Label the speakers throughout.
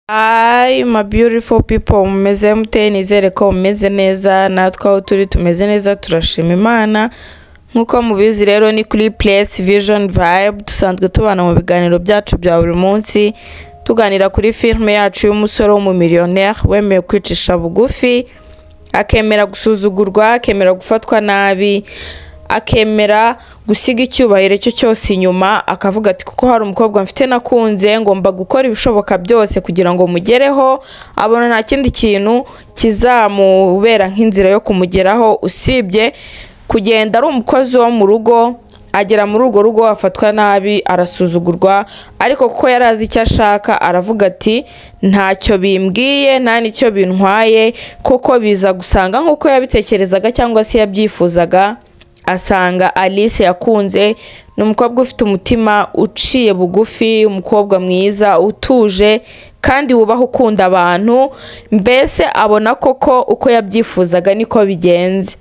Speaker 1: Hi my beautiful people, mumeze mute? Nizere ko mumeze neza, natwe aho turi tumeze neza, turashima Imana. Nkuko mubizi rero ni kuri Place Vision Vibe, dusanzwe tubana mu biganiro byacu bya buri munsi, tuganira kuri filme yacu y'umusore w'umumillionaire wemeye kwicisha bugufi, akemera gusuzugurwa, akemera gufatwa nabi, akemera gusiga icyubahiro cyo cyose inyuma, akavuga ati kuko hari umukobwa mfite nakunze ngomba gukora ibishoboka byose kugira ngo mugereho. Abona nta kindi kintu kizamubera nk'inzira yo kumugeraho usibye kugenda ari umukozi wo mu rugo, agera muri urwo rugo afatwa nabi, arasuzugurwa, ariko kuko yari azi icyo ashaka aravuga ati ntacyo bimbwiye, nta nicyo bintwaye, kuko biza gusanga nk'uko yabitekerezaga cyangwa se yabyifuzaga. Asanga Alice yakunze ni umukobwa ufite umutima uciye bugufi, umukobwa mwiza utuje kandi wubaha, ukunda abantu, mbese abona koko uko yabyifuzaga niko bigenze.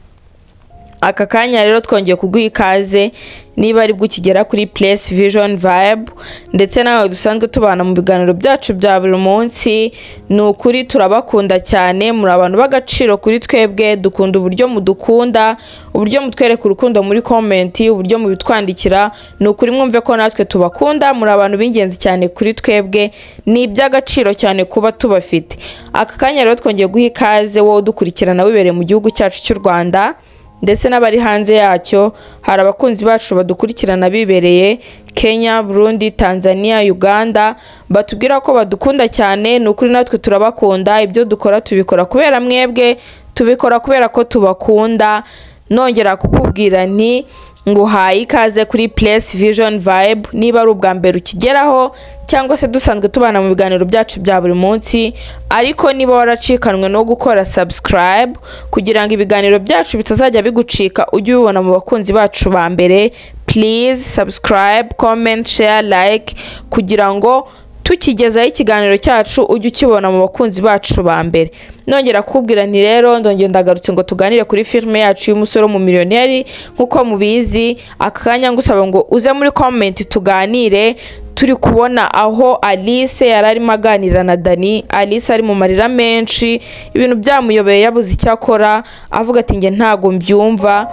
Speaker 1: Aka kanya rero twongeye kuguha ikaze niba ari bwo ukigera kuri Place Vision Vibe, ndetse nawe dusanzwe tubana mu biganiro byacu bya buri munsi. Ni ukuri turabakunda cyane, muri abantu b'agaciro kuri twebwe, dukunda uburyo mudukunda, uburyo mutwereka urukundo muri comment, uburyo mubitwandikira. Ni ukuri mwumve ko natwe tubakunda, muri abantu b'ingenzi cyane kuri twebwe, ni iby'agaciro cyane kuba tubafite. Aka kanya rero twongeye guha ikaze wowe udukurikirana wibereye mu gihugu cyacu cy'u Rwanda ndetse n'abari hanze yacyo. Hari abakunzi bacu badukurikirana bibereye Kenya, Burundi, Tanzania, Uganda, batubwira ko badukunda cyane. Ni ukuri natwe turabakunda, ibyo dukora tubikora kubera mwebwe, tubikora kubera ko tubakunda. Nongera kukubwira nti nguhaye ikaze kuri Place Vision Vibe, niba ari ubwa mbere ukigeraho cyangwa se dusanzwe tubana mu biganiro byacu bya buri munsi, ariko niba waracikanwe no gukora subscribe kugira ngo ibiganiro byacu bitazajya bigucika, ujye ubibona mu bakunzi bacu ba mbere. Please subscribe, comment, share, like kugira ngo tukigezaho ikiganiro cyacu ujye ukibona mu bakunzi bacu ba mbere. Nongera kukubwira nti rero ndongera ndagarutse ngo tuganire kuri filme yacu y'umusore w'umumillionaire. Nkuko mubizi, aka kanya ngusaba ngo uze muri comment tuganire. Turi kubona aho Alice yari arimo aganira na Dani. Alice ari mu marira menshi, ibintu byamuyobeye, yabuze icyo akora, avuga ati nge ntago mbyumva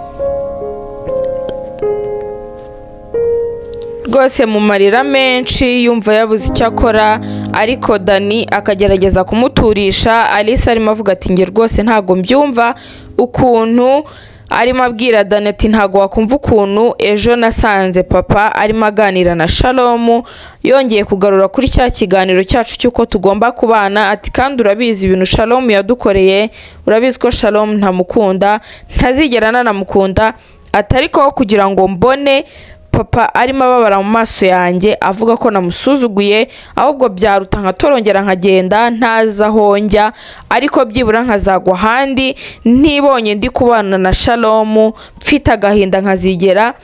Speaker 1: rwose, mu marira menshi yumva yabuze icyo akora, ariko Dani akagerageza kumuturisha. Alice arimo avuga ati nge rwose ntago mbyumva ukuntu arimo abwira Dani ati ntago wakumva ukuntu ejo nasanze papa arimo aganira na Shalom, yongeye kugarura kuri cya kiganiro cyacu cy'uko tugomba kubana. Ati kandi urabizi ibintu Shalom yadukoreye, urabizi ko Shalom ntamukunda, ntazigera nanamukunda. Ati ariko kugira ngo mbone papa arimo ababara mu maso yanjye avuga ko namusuzuguye, ahubwo byaruta nkatorongera nkagenda ntaza aho njya, ariko byibura nkazagwa ahandi ntibonye ndi kubana na Shalom, mfite agahinda nkazigera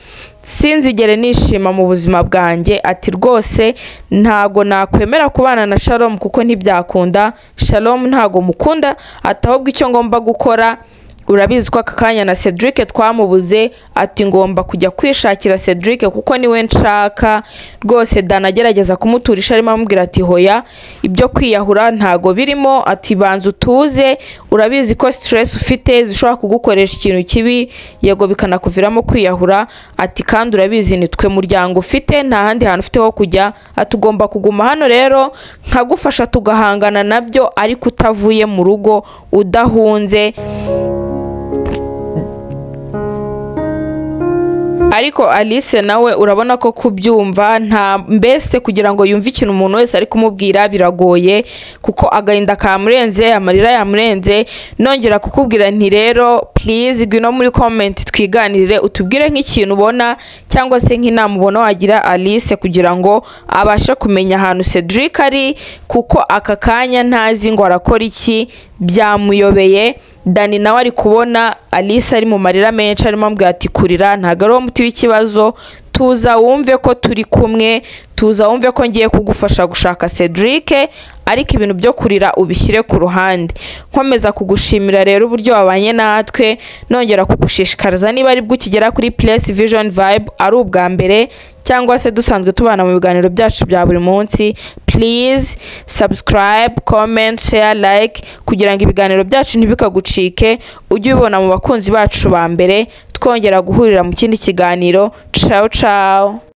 Speaker 1: sinzigere nishima mu buzima bwanjye. Ati rwose ntago nakwemera kubana na Shalom kuko ntibyakunda, Shalom ntago mukunda. Ati ahubwo icyo ngomba gukora, urabizi ko aka kanya na Cedric twamubuze, ati ngomba kujya kwishakira Cedric kuko niwe nshaka rwose. Dana agerageza kumuturisha, arimo amubwira ati hoya, ibyo kwiyahura ntago birimo, ati banza utuze, urabizi ko stress ufite zishobora kugukoresha ikintu kibi, yego bikanakuviramo kwiyahura. Ati kandi urabizi nitwe muryango ufite, nta handi hantu ufite ho kujya, atugomba kuguma hano rero nkagufasha tugahangana nabyo, ariko utavuye mu rugo, udahunze. Ariko Alice nawe urabona ko kubyumva nta, mbese kugira ngo yumve ikintu umuntu wese ari kumubwira biragoye, kuko agahinda kamurenze, amarira yamurenze. Nongera kukubwira nti rero please gwino muri comment twiganirire, utubwire nk'ikintu ubona cyangwa se nk'inama ubona wagira Alice kugira ngo abashe kumenya ahantu Cedric ari, kuko aka kanya ntazi ngo arakora iki, byamuyobeye. Dani nawe ari kubona Alice ari mu marira menshi, arimo ambwira ati kurira ntago ari wo muti w'ikibazo, tuza wumve ko turi kumwe, tuza wumve ko ngiye kugufasha gushaka Cedric, ariko ibintu byo kurira ubishyire ku ruhande. Nkomeza kugushimira rero uburyo wabanye natwe, nongera kugushishikariza niba ari bwo ukigera kuri Place Vision Vibe ari ubwa mbere cyangwa se dusanzwe tubana mu biganiro byacu bya buri munsi, please subscribe, comment, share, like kugira ngo ibiganiro byacu ntibikagucike, ujye ubibona mu bakunzi bacu ba mbere twongera guhurira mu kindi kiganiro. Ciao ciao.